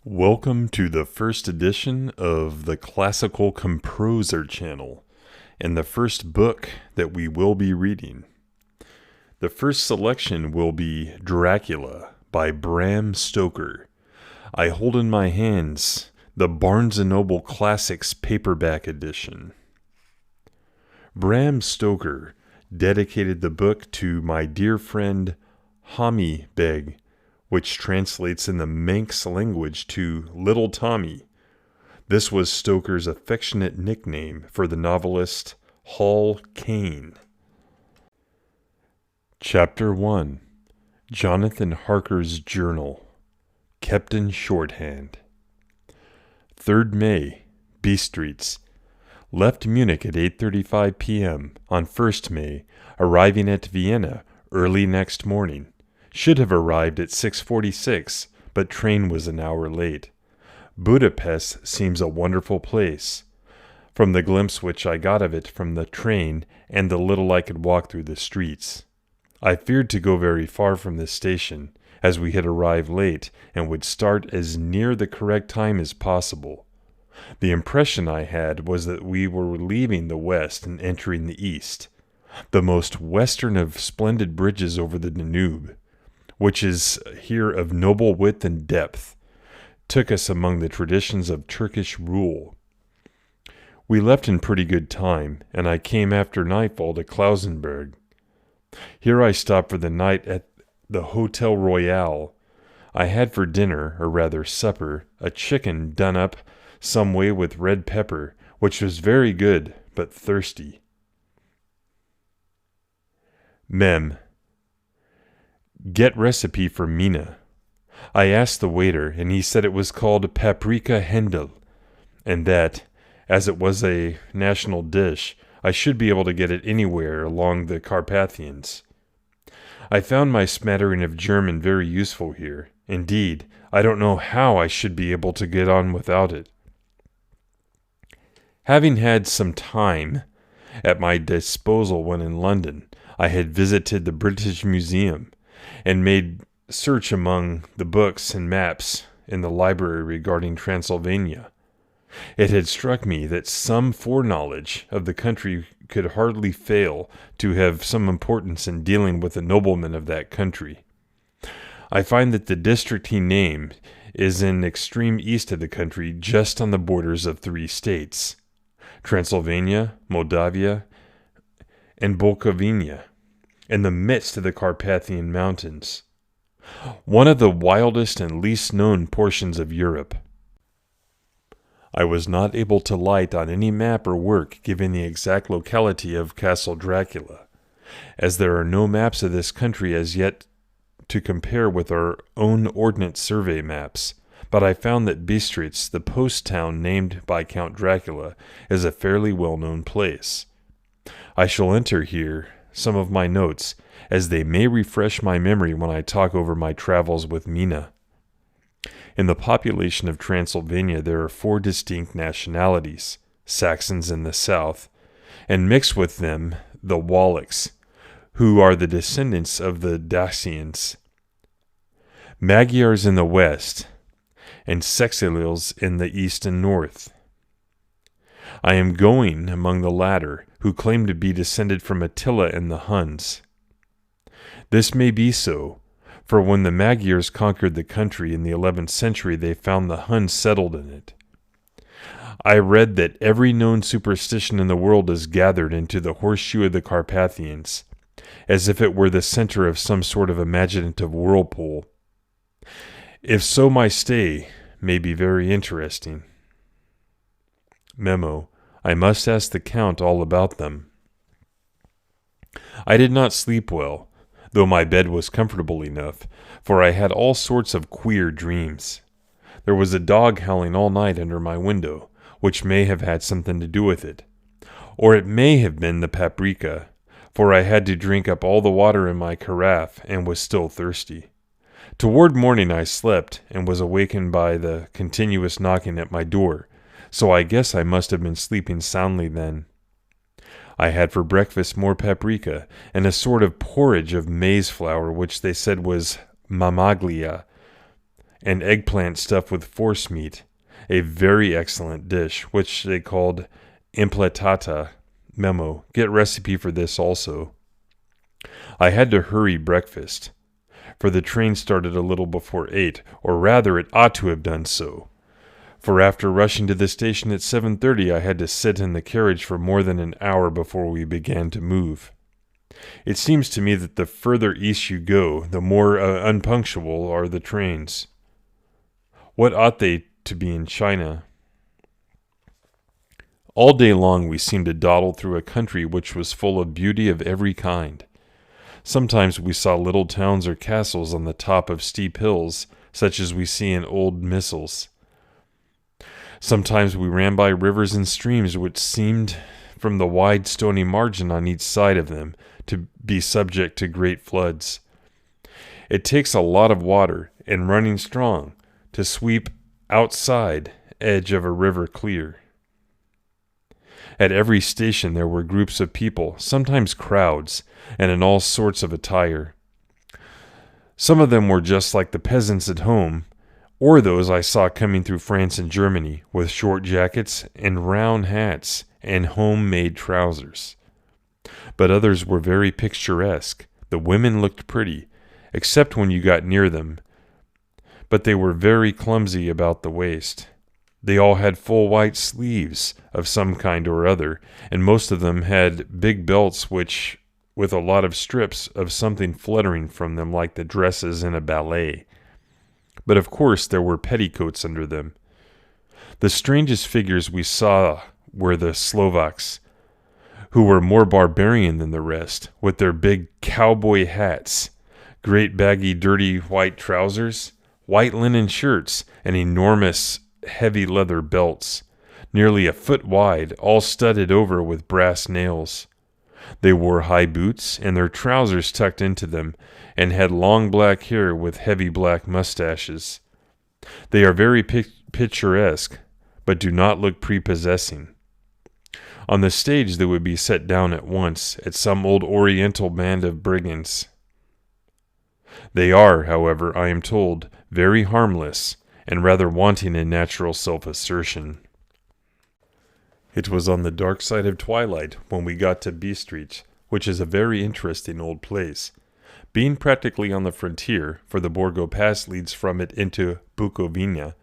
Welcome to the first edition of the Classical Composer channel and the first book that we will be reading. The first selection will be Dracula by Bram Stoker. I hold in my hands the Barnes & Noble Classics paperback edition. Bram Stoker dedicated the book to my dear friend Hami Beg, which translates in the Manx language to Little Tommy. This was Stoker's affectionate nickname for the novelist Hall Caine. Chapter 1. Jonathan Harker's Journal, kept in shorthand. 3rd May, B Streets. Left Munich at 8:35 p.m. on 1st May, arriving at Vienna early next morning. Should have arrived at 6:46, but train was an hour late. Budapest seems a wonderful place, from the glimpse which I got of it from the train and the little I could walk through the streets. I feared to go very far from the station, as we had arrived late and would start as near the correct time as possible. The impression I had was that we were leaving the west and entering the east, the most western of splendid bridges over the Danube, which is here of noble width and depth, took us among the traditions of Turkish rule. We left in pretty good time, and I came after nightfall to Klausenberg. Here I stopped for the night at the Hotel Royal. I had for dinner, or rather supper, a chicken done up some way with red pepper, which was very good, but thirsty. Mem. Get recipe for Mina. I asked the waiter, and he said it was called paprika Hendel, and that, as it was a national dish, I should be able to get it anywhere along the Carpathians. I found my smattering of German very useful here. Indeed, I don't know how I should be able to get on without it. Having had some time at my disposal when in London, I had visited the British Museum, and made search among the books and maps in the library regarding Transylvania. It had struck me that some foreknowledge of the country could hardly fail to have some importance in dealing with the noblemen of that country. I find that the district he named is in extreme east of the country, just on the borders of 3 states, Transylvania, Moldavia, and Bukovina, in the midst of the Carpathian Mountains, one of the wildest and least known portions of Europe. I was not able to light on any map or work giving the exact locality of Castle Dracula, as there are no maps of this country as yet to compare with our own Ordnance Survey maps, but I found that Bistritz, the post town named by Count Dracula, is a fairly well-known place. I shall enter here some of my notes, as they may refresh my memory when I talk over my travels with Mina. In the population of Transylvania there are 4 distinct nationalities, Saxons in the south, and mixed with them the Wallachs, who are the descendants of the Dacians, Magyars in the west, and Sexilials in the east and north. I am going among the latter, who claim to be descended from Attila and the Huns. This may be so, for when the Magyars conquered the country in the 11th century, they found the Huns settled in it. I read that every known superstition in the world is gathered into the horseshoe of the Carpathians, as if it were the center of some sort of imaginative whirlpool. If so, my stay may be very interesting. Memo. I must ask the Count all about them. I did not sleep well, though my bed was comfortable enough, for I had all sorts of queer dreams. There was a dog howling all night under my window, which may have had something to do with it. Or it may have been the paprika, for I had to drink up all the water in my carafe and was still thirsty. Toward morning I slept, and was awakened by the continuous knocking at my door, so I guess I must have been sleeping soundly then. I had for breakfast more paprika, and a sort of porridge of maize flour which they said was mamaglia, and eggplant stuffed with forcemeat, a very excellent dish, which they called impletata. Memo, get recipe for this also. I had to hurry breakfast, for the train started a little before 8, or rather it ought to have done so. For after rushing to the station at 7:30, I had to sit in the carriage for more than an hour before we began to move. It seems to me that the further east you go, the more unpunctual are the trains. What ought they to be in China? All day long we seemed to dawdle through a country which was full of beauty of every kind. Sometimes we saw little towns or castles on the top of steep hills, such as we see in old missals. Sometimes we ran by rivers and streams which seemed, from the wide stony margin on each side of them, to be subject to great floods. It takes a lot of water, and running strong, to sweep outside edge of a river clear. At every station there were groups of people, sometimes crowds, and in all sorts of attire. Some of them were just like the peasants at home, or those I saw coming through France and Germany, with short jackets and round hats and home-made trousers. But others were very picturesque. The women looked pretty, except when you got near them, but they were very clumsy about the waist. They all had full white sleeves of some kind or other, and most of them had big belts with a lot of strips of something fluttering from them like the dresses in a ballet. But of course there were petticoats under them. The strangest figures we saw were the Slovaks, who were more barbarian than the rest, with their big cowboy hats, great baggy dirty white trousers, white linen shirts, and enormous heavy leather belts, nearly a foot wide, all studded over with brass nails. They wore high boots, and their trousers tucked into them, and had long black hair with heavy black mustaches. They are very picturesque, but do not look prepossessing. On the stage they would be set down at once at some old Oriental band of brigands. They are, however, I am told, very harmless, and rather wanting in natural self-assertion. It was on the dark side of twilight when we got to Bistritz, which is a very interesting old place. Being practically on the frontier, for the Borgo Pass leads from it into Bukovina,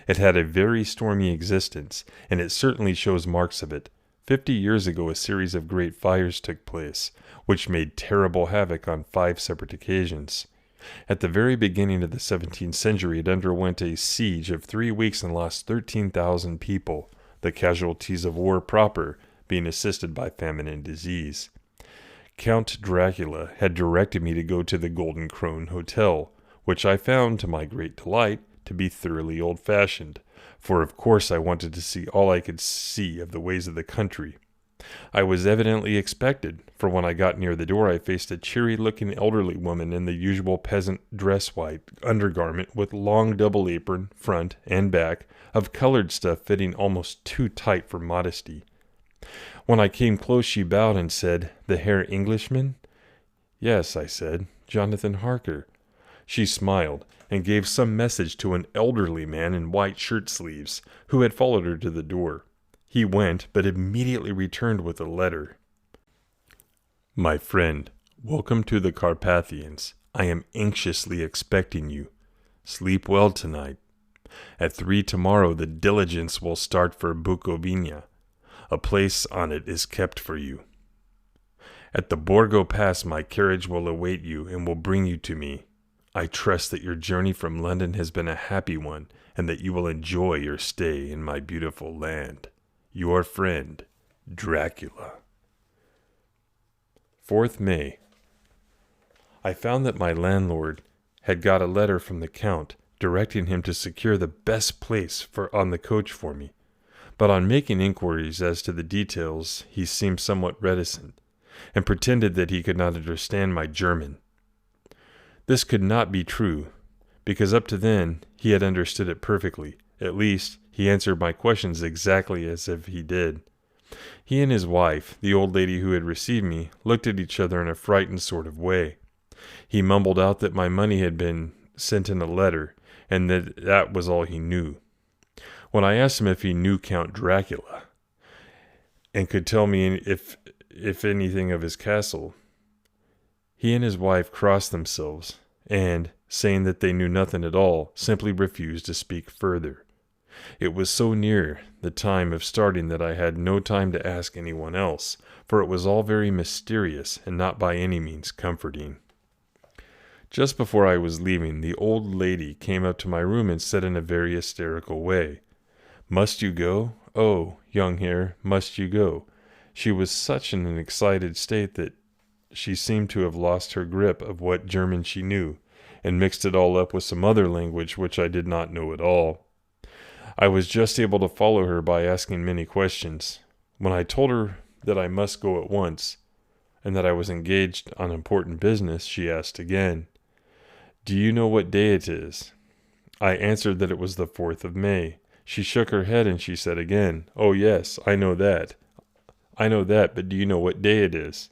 it had a very stormy existence, and it certainly shows marks of it. 50 years ago a series of great fires took place, which made terrible havoc on 5 separate occasions. At the very beginning of the 17th century it underwent a siege of 3 weeks and lost 13,000 people, the casualties of war proper being assisted by famine and disease. Count Dracula had directed me to go to the Golden Krone Hotel, which I found, to my great delight, to be thoroughly old-fashioned, for of course I wanted to see all I could see of the ways of the country. I was evidently expected, for when I got near the door I faced a cheery-looking elderly woman in the usual peasant dress-white undergarment with long double apron, front and back, of colored stuff fitting almost too tight for modesty. When I came close she bowed and said, "The Herr Englishman?" "Yes," I said, "Jonathan Harker." She smiled, and gave some message to an elderly man in white shirt-sleeves, who had followed her to the door. He went, but immediately returned with a letter. "My friend, welcome to the Carpathians. I am anxiously expecting you. Sleep well tonight. At 3 tomorrow the diligence will start for Bukovina. A place on it is kept for you. At the Borgo Pass my carriage will await you and will bring you to me. I trust that your journey from London has been a happy one, and that you will enjoy your stay in my beautiful land. Your friend, Dracula." 4th May. I found that my landlord had got a letter from the Count, directing him to secure the best place on the coach for me, but on making inquiries as to the details he seemed somewhat reticent, and pretended that he could not understand my German. This could not be true, because up to then he had understood it perfectly. At least, he answered my questions exactly as if he did. He and his wife, the old lady who had received me, looked at each other in a frightened sort of way. He mumbled out that my money had been sent in a letter, and that was all he knew. When I asked him if he knew Count Dracula and could tell me if anything of his castle, he and his wife crossed themselves and, saying that they knew nothing at all, simply refused to speak further. It was so near the time of starting that I had no time to ask anyone else, for it was all very mysterious and not by any means comforting. Just before I was leaving, the old lady came up to my room and said in a very hysterical way, "Must you go? Oh, young Herr, must you go?" She was such in an excited state that she seemed to have lost her grip of what German she knew, and mixed it all up with some other language which I did not know at all. I was just able to follow her by asking many questions. When I told her that I must go at once, and that I was engaged on important business, she asked again, "Do you know what day it is?" I answered that it was the 4th of May. She shook her head and she said again, "Oh yes, I know that, but do you know what day it is?"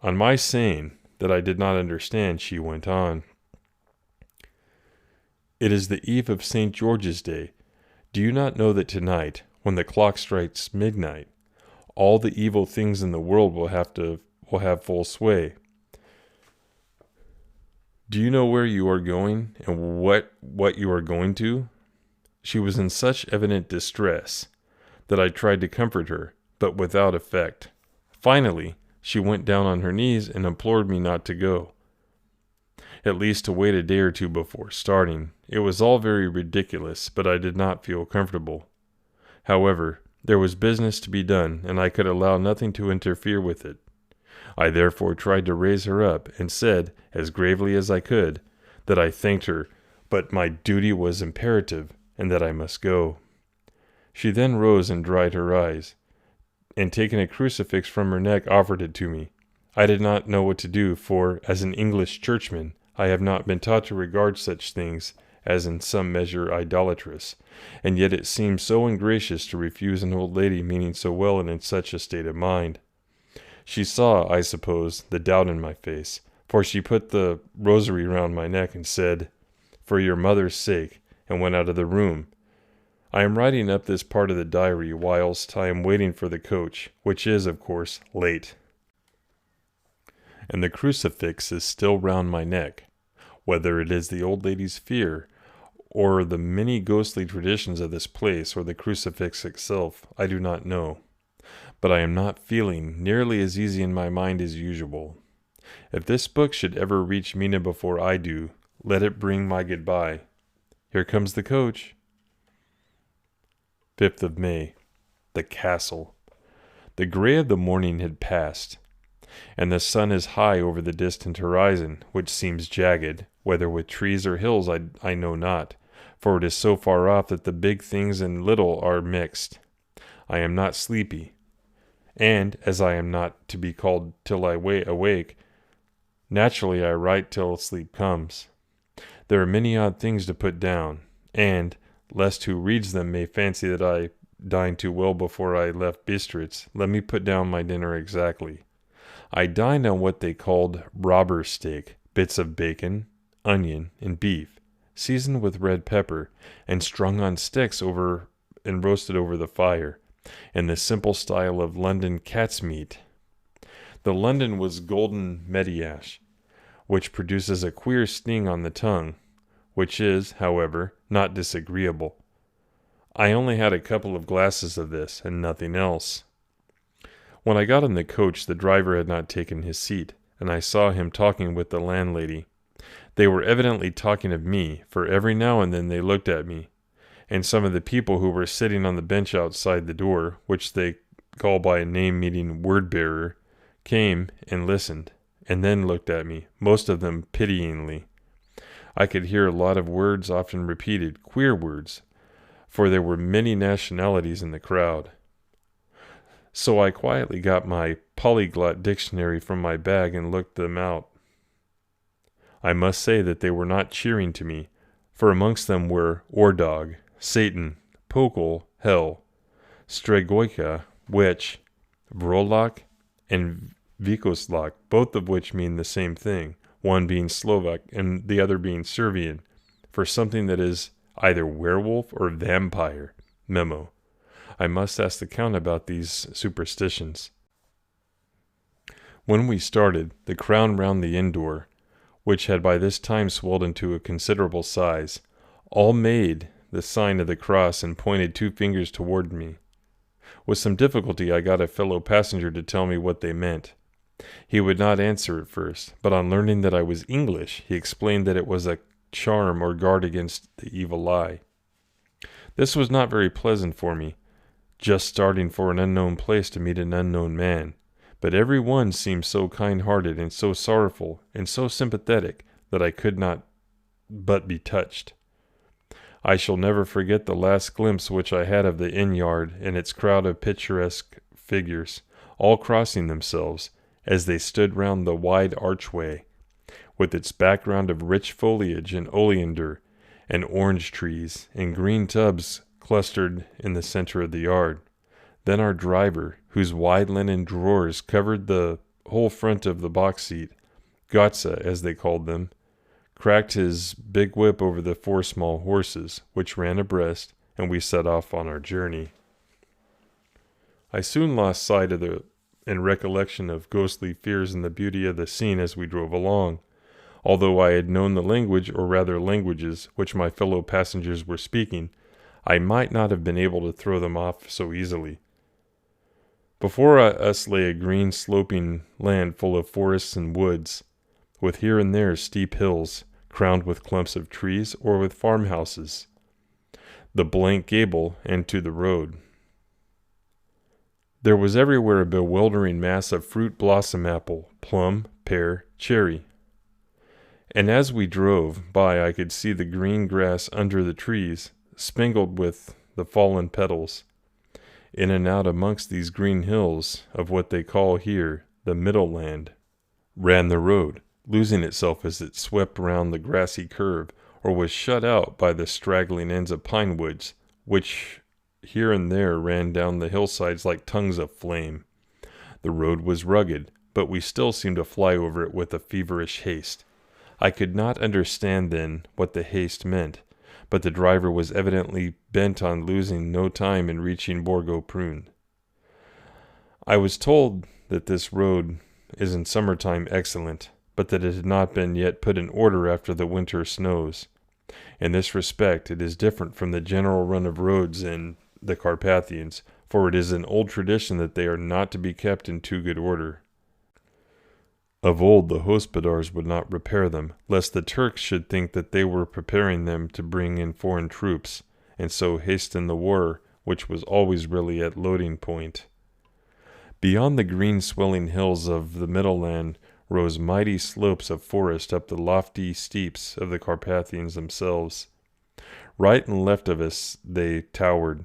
On my saying that I did not understand, she went on, "It is the eve of St. George's Day. Do you not know that tonight, when the clock strikes midnight, all the evil things in the world will have full sway? Do you know where you are going and what you are going to?" She was in such evident distress that I tried to comfort her, but without effect. Finally, she went down on her knees and implored me not to go, at least to wait a day or two before starting. It was all very ridiculous, but I did not feel comfortable. However, there was business to be done, and I could allow nothing to interfere with it. I therefore tried to raise her up, and said, as gravely as I could, that I thanked her, but my duty was imperative, and that I must go. She then rose and dried her eyes, and taking a crucifix from her neck, offered it to me. I did not know what to do, for, as an English churchman, I have not been taught to regard such things as in some measure idolatrous, and yet it seemed so ungracious to refuse an old lady meaning so well and in such a state of mind. She saw, I suppose, the doubt in my face, for she put the rosary round my neck and said, "For your mother's sake," and went out of the room. I am writing up this part of the diary whilst I am waiting for the coach, which is, of course, late. And the crucifix is still round my neck. Whether it is the old lady's fear, or the many ghostly traditions of this place, or the crucifix itself, I do not know. But I am not feeling nearly as easy in my mind as usual. If this book should ever reach Mina before I do, let it bring my goodbye. Here comes the coach. 5th of May. The castle. The gray of the morning had passed, and the sun is high over the distant horizon, which seems jagged, whether with trees or hills I know not, for it is so far off that the big things and little are mixed. I am not sleepy, and, as I am not to be called till I awake, naturally I write till sleep comes. There are many odd things to put down, and, lest who reads them may fancy that I dined too well before I left Bistritz, let me put down my dinner exactly. I dined on what they called robber's steak, bits of bacon, onion, and beef, seasoned with red pepper, and strung on sticks and roasted over the fire, in the simple style of London cat's meat. The London was golden mediash, which produces a queer sting on the tongue, which is, however, not disagreeable. I only had a couple of glasses of this, and nothing else. When I got in the coach, the driver had not taken his seat, and I saw him talking with the landlady. They were evidently talking of me, for every now and then they looked at me, and some of the people who were sitting on the bench outside the door, which they call by a name meaning word-bearer, came and listened, and then looked at me, most of them pityingly. I could hear a lot of words often repeated, queer words, for there were many nationalities in the crowd. So I quietly got my polyglot dictionary from my bag and looked them out. I must say that they were not cheering to me, for amongst them were Ordog, Satan, Pokel, Hell, Stregoica, Witch, Vrolak, and Vikoslak, both of which mean the same thing, one being Slovak and the other being Servian, for something that is either werewolf or vampire. Memo. I must ask the Count about these superstitions. When we started, the crowd round the inn door, which had by this time swelled into a considerable size, all made the sign of the cross and pointed 2 fingers toward me. With some difficulty I got a fellow passenger to tell me what they meant. He would not answer at first, but on learning that I was English, he explained that it was a charm or guard against the evil eye. This was not very pleasant for me, just starting for an unknown place to meet an unknown man, but every one seemed so kind-hearted and so sorrowful and so sympathetic that I could not but be touched. I shall never forget the last glimpse which I had of the inn yard and its crowd of picturesque figures, all crossing themselves, as they stood round the wide archway, with its background of rich foliage and oleander, and orange trees, and green tubs clustered in the center of the yard. Then our driver, whose wide linen drawers covered the whole front of the box seat, Gotza, as they called them, cracked his big whip over the 4 small horses, which ran abreast, and we set off on our journey. I soon lost sight of and recollection of ghostly fears in the beauty of the scene as we drove along. Although I had known the language, or rather languages, which my fellow passengers were speaking, I might not have been able to throw them off so easily. Before us lay a green sloping land full of forests and woods, with here and there steep hills, crowned with clumps of trees or with farmhouses, the blank gable and to the road. There was everywhere a bewildering mass of fruit, blossom apple, plum, pear, cherry. And as we drove by I could see the green grass under the trees, spangled with the fallen petals. In and out amongst these green hills, of what they call here the Middle Land, ran the road, losing itself as it swept round the grassy curve, or was shut out by the straggling ends of pine woods, which here and there ran down the hillsides like tongues of flame. The road was rugged, but we still seemed to fly over it with a feverish haste. I could not understand then what the haste meant, but the driver was evidently bent on losing no time in reaching Borgo Prune. I was told that this road is in summertime excellent, but that it had not been yet put in order after the winter snows. In this respect it is different from the general run of roads in the Carpathians, for it is an old tradition that they are not to be kept in too good order. Of old the hospodars would not repair them, lest the Turks should think that they were preparing them to bring in foreign troops, and so hasten the war, which was always really at loading point. Beyond the green swelling hills of the Middle Land rose mighty slopes of forest up the lofty steeps of the Carpathians themselves. Right and left of us they towered,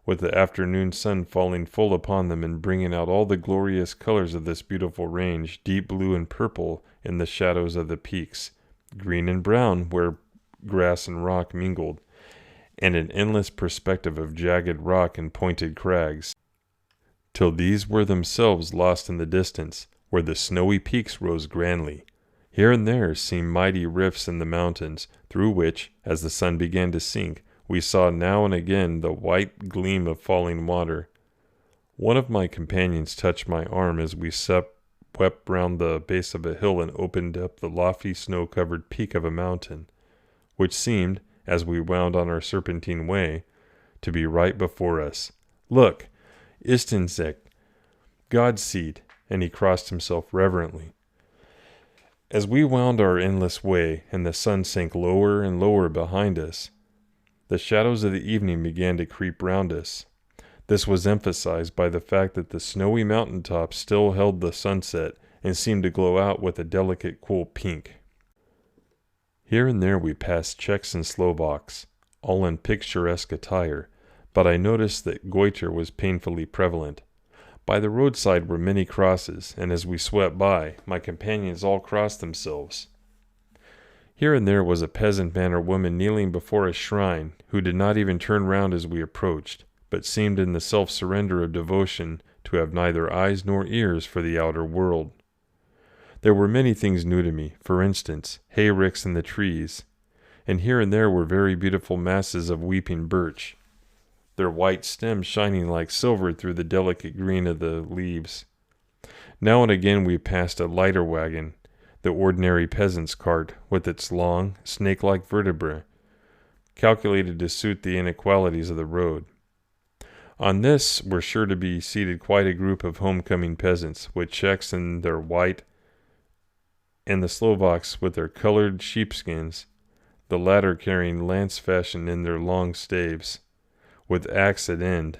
with the afternoon sun falling full upon them and bringing out all the glorious colors of this beautiful range, deep blue and purple in the shadows of the peaks, green and brown where grass and rock mingled, and an endless perspective of jagged rock and pointed crags, till these were themselves lost in the distance, where the snowy peaks rose grandly. Here and there seemed mighty rifts in the mountains, through which, as the sun began to sink, we saw now and again the white gleam of falling water. One of my companions touched my arm as we swept round the base of a hill and opened up the lofty snow-covered peak of a mountain, which seemed, as we wound on our serpentine way, to be right before us. "Look, Istanzek, God's seat," and he crossed himself reverently. As we wound our endless way, and the sun sank lower and lower behind us, the shadows of the evening began to creep round us. This was emphasized by the fact that the snowy mountain tops still held the sunset and seemed to glow out with a delicate cool pink. Here and there we passed Czechs and Slovaks, all in picturesque attire, but I noticed that goiter was painfully prevalent. By the roadside were many crosses, and as we swept by, my companions all crossed themselves. Here and there was a peasant man or woman kneeling before a shrine, who did not even turn round as we approached, but seemed in the self-surrender of devotion to have neither eyes nor ears for the outer world. There were many things new to me, for instance, hayricks in the trees, and here and there were very beautiful masses of weeping birch, their white stems shining like silver through the delicate green of the leaves. Now and again we passed a lighter wagon, the ordinary peasant's cart, with its long, snake-like vertebrae, calculated to suit the inequalities of the road. On this were sure to be seated quite a group of homecoming peasants, with Czechs in their white, and the Slovaks with their colored sheepskins, the latter carrying lance fashion in their long staves, with axe at end.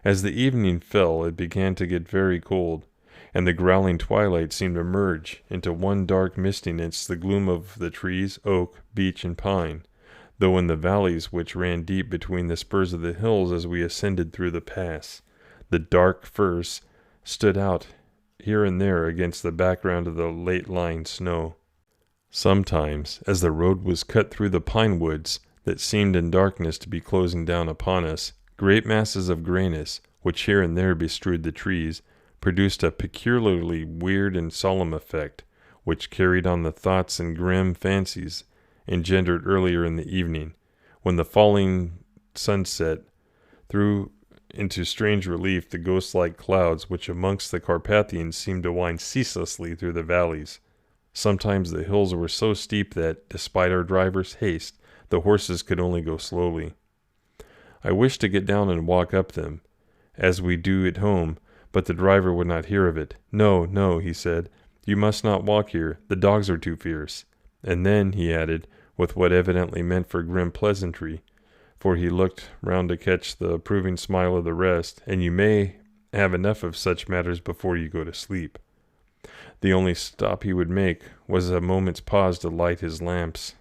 As the evening fell, it began to get very cold, and the growling twilight seemed to merge into one dark mistiness the gloom of the trees, oak, beech, and pine, though in the valleys which ran deep between the spurs of the hills as we ascended through the pass, the dark firs stood out here and there against the background of the late-lying snow. Sometimes, as the road was cut through the pine woods that seemed in darkness to be closing down upon us, great masses of grayness, which here and there bestrewed the trees, produced a peculiarly weird and solemn effect, which carried on the thoughts and grim fancies engendered earlier in the evening, when the falling sunset threw into strange relief the ghost-like clouds which amongst the Carpathians seemed to wind ceaselessly through the valleys. Sometimes the hills were so steep that, despite our driver's haste, the horses could only go slowly. I wished to get down and walk up them, as we do at home, but the driver would not hear of it. "No, no," he said, "you must not walk here. The dogs are too fierce." And then, he added, with what evidently meant for grim pleasantry, for he looked round to catch the approving smile of the rest, "and you may have enough of such matters before you go to sleep." The only stop he would make was a moment's pause to light his lamps.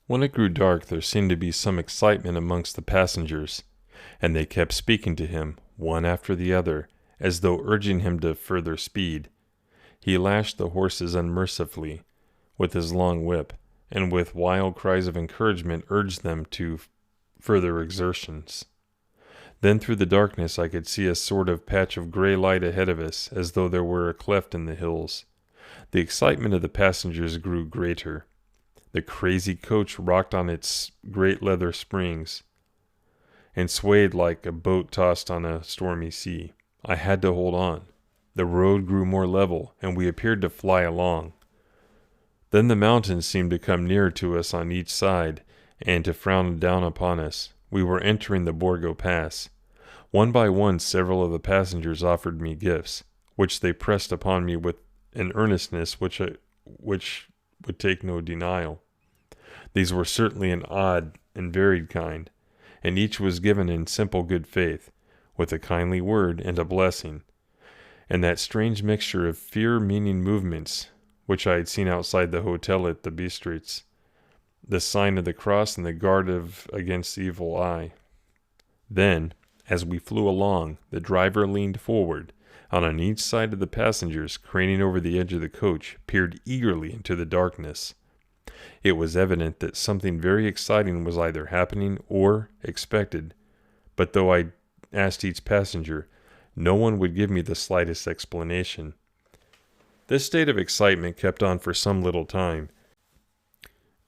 When it grew dark, there seemed to be some excitement amongst the passengers, and they kept speaking to him, one after the other, as though urging him to further speed. He lashed the horses unmercifully with his long whip, and with wild cries of encouragement urged them to further exertions. Then through the darkness I could see a sort of patch of gray light ahead of us, as though there were a cleft in the hills. The excitement of the passengers grew greater. The crazy coach rocked on its great leather springs, and swayed like a boat tossed on a stormy sea. I had to hold on. The road grew more level, and we appeared to fly along. Then the mountains seemed to come nearer to us on each side, and to frown down upon us. We were entering the Borgo Pass. One by one several of the passengers offered me gifts, which they pressed upon me with an earnestness which would take no denial. These were certainly an odd and varied kind, and each was given in simple good faith, with a kindly word and a blessing, and that strange mixture of fear-meaning movements which I had seen outside the hotel at the Bistritz, the sign of the cross and the guard against the evil eye. Then, as we flew along, the driver leaned forward, and on each side of the passengers, craning over the edge of the coach, peered eagerly into the darkness. It was evident that something very exciting was either happening or expected, but though I asked each passenger, no one would give me the slightest explanation. This state of excitement kept on for some little time,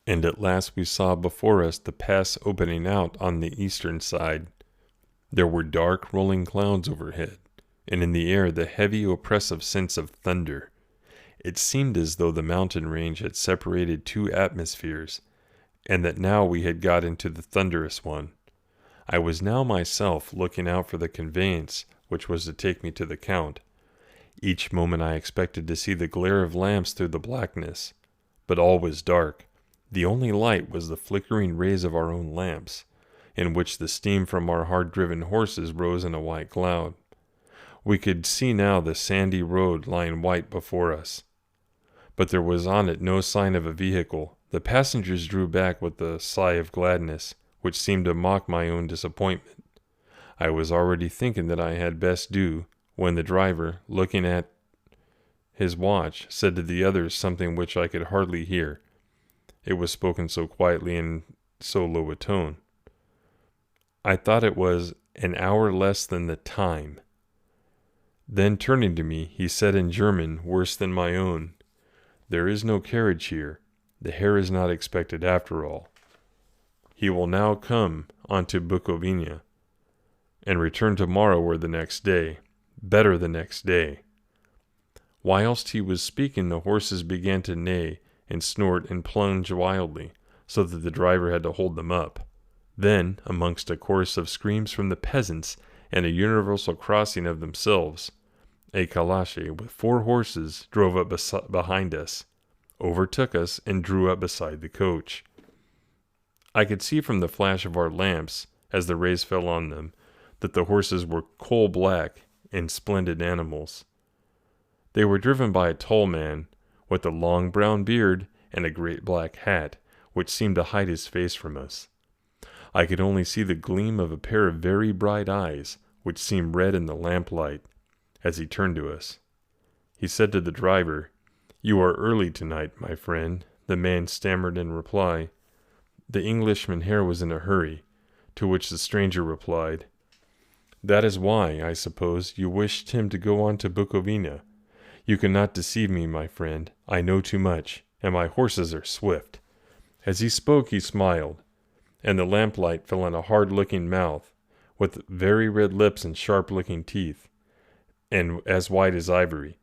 and at last we saw before us the pass opening out on the eastern side. There were dark rolling clouds overhead, and in the air the heavy oppressive sense of thunder. It seemed as though the mountain range had separated two atmospheres, and that now we had got into the thunderous one. I was now myself looking out for the conveyance which was to take me to the Count. Each moment I expected to see the glare of lamps through the blackness, but all was dark. The only light was the flickering rays of our own lamps, in which the steam from our hard-driven horses rose in a white cloud. We could see now the sandy road lying white before us, but there was on it no sign of a vehicle. The passengers drew back with a sigh of gladness, which seemed to mock my own disappointment. I was already thinking that I had best do, when the driver, looking at his watch, said to the others something which I could hardly hear. It was spoken so quietly and so low a tone. I thought it was an hour less than the time. Then turning to me, he said in German worse than my own, There is no carriage here. The hare is not expected after all. He will now come on to Bukovina, and return tomorrow or the next day. Better the next day." Whilst he was speaking, the horses began to neigh and snort and plunge wildly, so that the driver had to hold them up. Then, amongst a chorus of screams from the peasants and a universal crossing of themselves, a calash with 4 horses drove up behind us, overtook us, and drew up beside the coach. I could see from the flash of our lamps, as the rays fell on them, that the horses were coal-black and splendid animals. They were driven by a tall man, with a long brown beard and a great black hat, which seemed to hide his face from us. I could only see the gleam of a pair of very bright eyes, which seemed red in the lamplight, as he turned to us. He said to the driver, "You are early tonight, my friend." The man stammered in reply. The Englishman here was in a hurry, to which the stranger replied, "That is why, I suppose, you wished him to go on to Bukovina. You cannot deceive me, my friend. I know too much, and my horses are swift." As he spoke, he smiled, and the lamplight fell on a hard-looking mouth, with very red lips and sharp-looking teeth, and as white as ivory.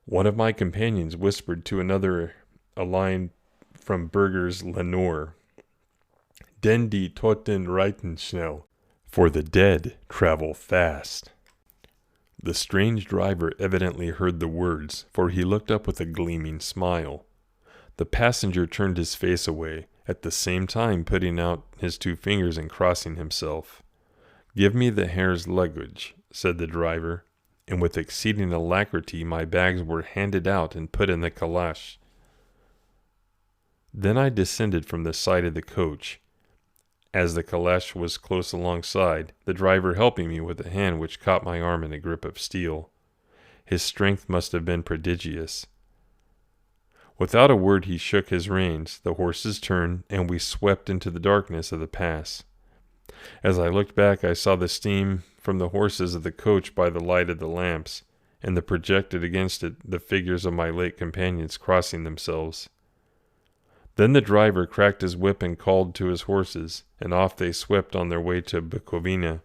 One of my companions whispered to another a line from Burger's Lenore, "Den die Toten reiten schnell," for the dead travel fast. The strange driver evidently heard the words, for he looked up with a gleaming smile. The passenger turned his face away, at the same time putting out his 2 fingers and crossing himself. "Give me the hare's luggage," said the driver, and with exceeding alacrity my bags were handed out and put in the calash. Then I descended from the side of the coach. As the calash was close alongside, the driver helping me with a hand which caught my arm in a grip of steel. His strength must have been prodigious. Without a word he shook his reins, the horses turned, and we swept into the darkness of the pass. As I looked back, I saw the steam from the horses of the coach by the light of the lamps, and the projected against it the figures of my late companions crossing themselves. Then the driver cracked his whip and called to his horses, and off they swept on their way to Bukovina.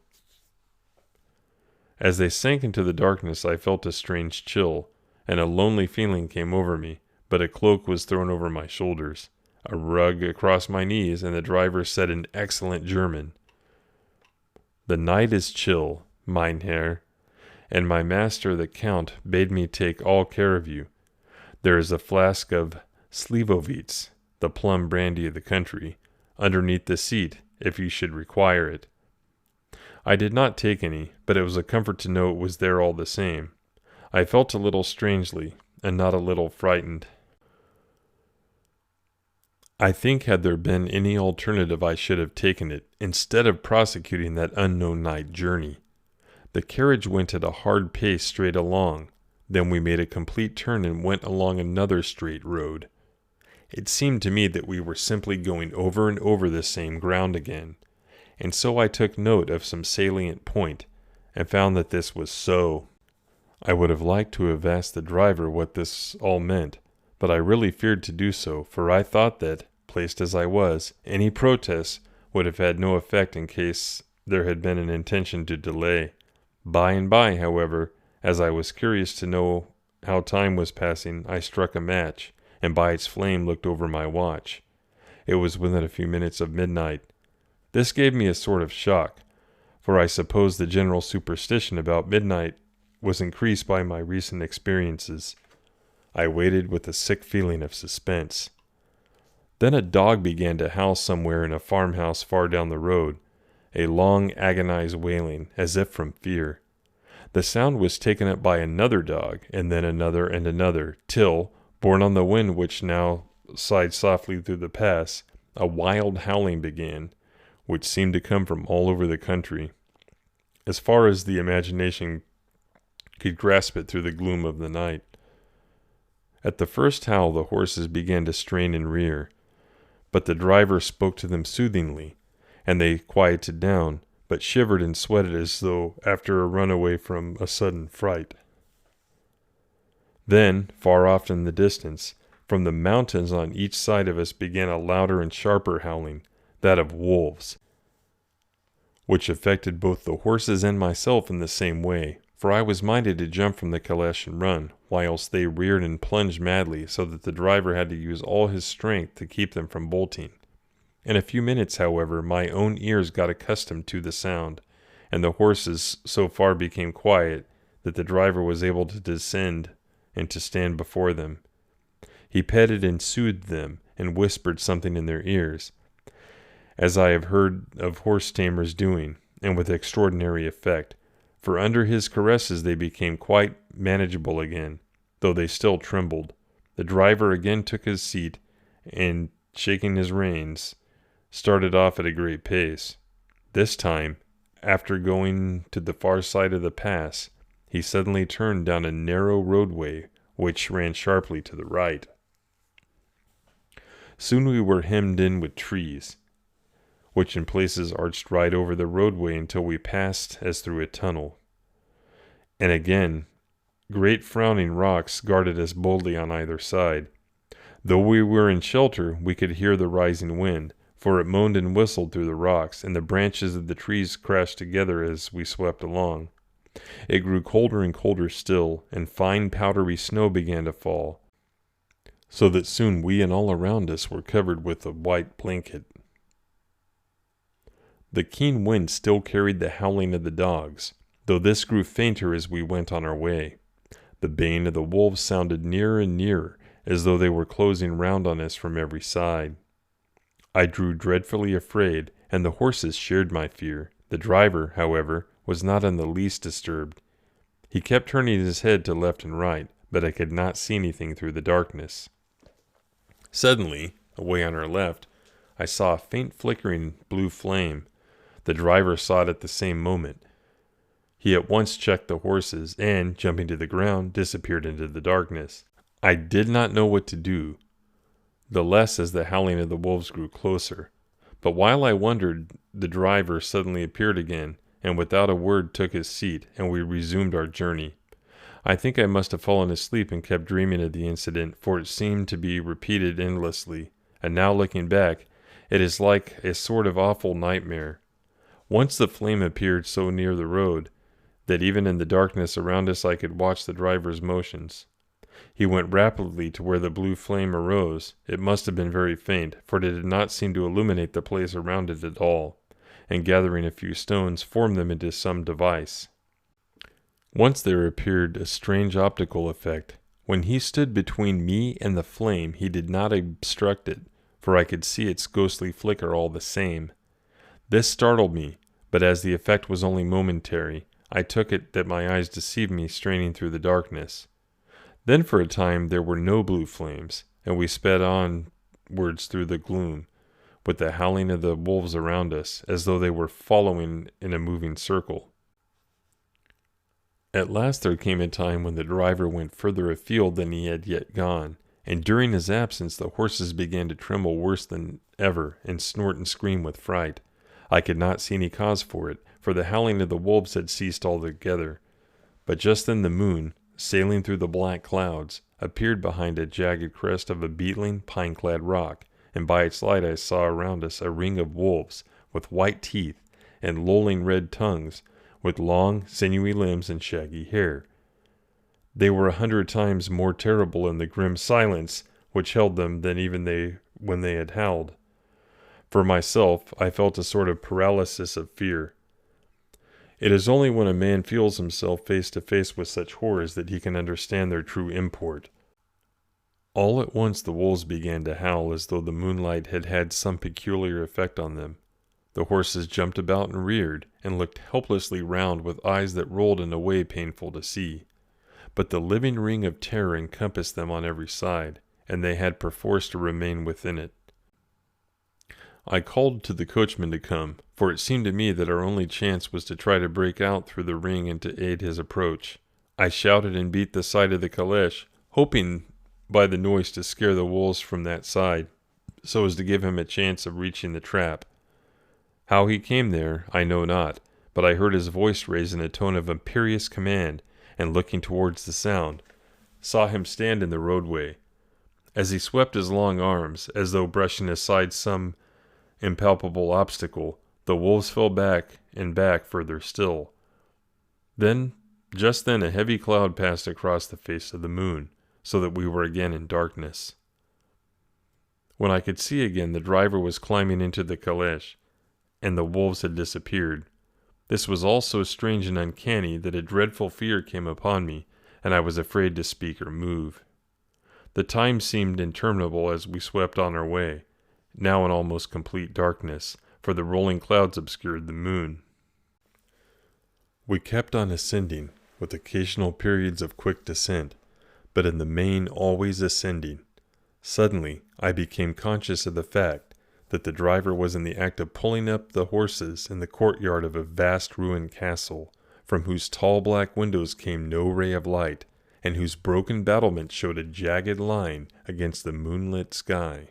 As they sank into the darkness, I felt a strange chill, and a lonely feeling came over me, but a cloak was thrown over my shoulders, a rug across my knees, and the driver said in excellent German, "The night is chill, mein Herr, and my master the Count bade me take all care of you. There is a flask of Slivovitz, the plum brandy of the country, underneath the seat, if you should require it." I did not take any, but it was a comfort to know it was there all the same. I felt a little strangely, and not a little frightened. I think had there been any alternative I should have taken it, instead of prosecuting that unknown night journey. The carriage went at a hard pace straight along. Then we made a complete turn and went along another straight road. It seemed to me that we were simply going over and over the same ground again, and so I took note of some salient point, and found that this was so. I would have liked to have asked the driver what this all meant, but I really feared to do so, for I thought that, placed as I was, any protest would have had no effect in case there had been an intention to delay. By and by, however, as I was curious to know how time was passing, I struck a match, and by its flame looked over my watch. It was within a few minutes of midnight. This gave me a sort of shock, for I suppose the general superstition about midnight was increased by my recent experiences. I waited with a sick feeling of suspense. Then a dog began to howl somewhere in a farmhouse far down the road, a long agonized wailing, as if from fear. The sound was taken up by another dog, and then another and another, till, borne on the wind which now sighed softly through the pass, a wild howling began, which seemed to come from all over the country, as far as the imagination could grasp it through the gloom of the night. At the first howl the horses began to strain and rear, but the driver spoke to them soothingly, and they quieted down, but shivered and sweated as though after a run away from a sudden fright. Then, far off in the distance, From the mountains on each side of us began a louder and sharper howling, that of wolves, which affected both the horses and myself in the same way, for I was minded to jump from the caleche and run, whilst they reared and plunged madly, so that the driver had to use all his strength to keep them from bolting. In a few minutes, however, my own ears got accustomed to the sound, and the horses so far became quiet that the driver was able to descend and to stand before them. He petted and soothed them, and whispered something in their ears, as I have heard of horse tamers doing, and with extraordinary effect, for under his caresses they became quite manageable again, though they still trembled. The driver again took his seat, and, shaking his reins, started off at a great pace. This time, after going to the far side of the pass, he suddenly turned down a narrow roadway which ran sharply to the right. Soon we were hemmed in with trees, which in places arched right over the roadway until we passed as through a tunnel. And again, great frowning rocks guarded us boldly on either side. Though we were in shelter, we could hear the rising wind, for it moaned and whistled through the rocks, and the branches of the trees crashed together as we swept along. It grew colder and colder still, and fine powdery snow began to fall, so that soon we and all around us were covered with a white blanket. The keen wind still carried the howling of the dogs, though this grew fainter as we went on our way. The baying of the wolves sounded nearer and nearer, as though they were closing round on us from every side. I grew dreadfully afraid, and the horses shared my fear. The driver, however, was not in the least disturbed. He kept turning his head to left and right, but I could not see anything through the darkness. Suddenly, away on our left, I saw a faint flickering blue flame. The driver saw it at the same moment. He at once checked the horses, and, jumping to the ground, disappeared into the darkness. I did not know what to do, the less as the howling of the wolves grew closer. But while I wondered, the driver suddenly appeared again, and without a word took his seat, and we resumed our journey. I think I must have fallen asleep and kept dreaming of the incident, for it seemed to be repeated endlessly, and now looking back, it is like a sort of awful nightmare. Once the flame appeared so near the road that even in the darkness around us I could watch the driver's motions. He went rapidly to where the blue flame arose. It must have been very faint, for it did not seem to illuminate the place around it at all, and gathering a few stones, formed them into some device. Once there appeared a strange optical effect. When he stood between me and the flame, he did not obstruct it, for I could see its ghostly flicker all the same. This startled me, but as the effect was only momentary, I took it that my eyes deceived me straining through the darkness. Then for a time there were no blue flames, and we sped onwards through the gloom, with the howling of the wolves around us, as though they were following in a moving circle. At last there came a time when the driver went further afield than he had yet gone, and during his absence the horses began to tremble worse than ever, and snort and scream with fright. I could not see any cause for it, for the howling of the wolves had ceased altogether. But just then the moon, sailing through the black clouds, appeared behind a jagged crest of a beetling, pine-clad rock, and by its light I saw around us a ring of wolves, with white teeth and lolling red tongues, with long, sinewy limbs and shaggy hair. They were 100 times more terrible in the grim silence which held them than even when they had howled. For myself, I felt a sort of paralysis of fear. It is only when a man feels himself face to face with such horrors that he can understand their true import. All at once the wolves began to howl as though the moonlight had had some peculiar effect on them. The horses jumped about and reared, and looked helplessly round with eyes that rolled in a way painful to see. But the living ring of terror encompassed them on every side, and they had perforce to remain within it. I called to the coachman to come, for it seemed to me that our only chance was to try to break out through the ring and to aid his approach. I shouted and beat the side of the caleche, hoping by the noise to scare the wolves from that side, so as to give him a chance of reaching the trap. How he came there, I know not, but I heard his voice raised in a tone of imperious command, and looking towards the sound, saw him stand in the roadway. As he swept his long arms, as though brushing aside some impalpable obstacle, the wolves fell back and back further still. Just then a heavy cloud passed across the face of the moon, so that we were again in darkness. When I could see again, the driver was climbing into the caleche, and the wolves had disappeared. This was all so strange and uncanny that a dreadful fear came upon me, and I was afraid to speak or move. The time seemed interminable as we swept on our way, now in almost complete darkness, for the rolling clouds obscured the moon. We kept on ascending, with occasional periods of quick descent, but in the main always ascending. Suddenly, I became conscious of the fact that the driver was in the act of pulling up the horses in the courtyard of a vast ruined castle, from whose tall black windows came no ray of light, and whose broken battlements showed a jagged line against the moonlit sky.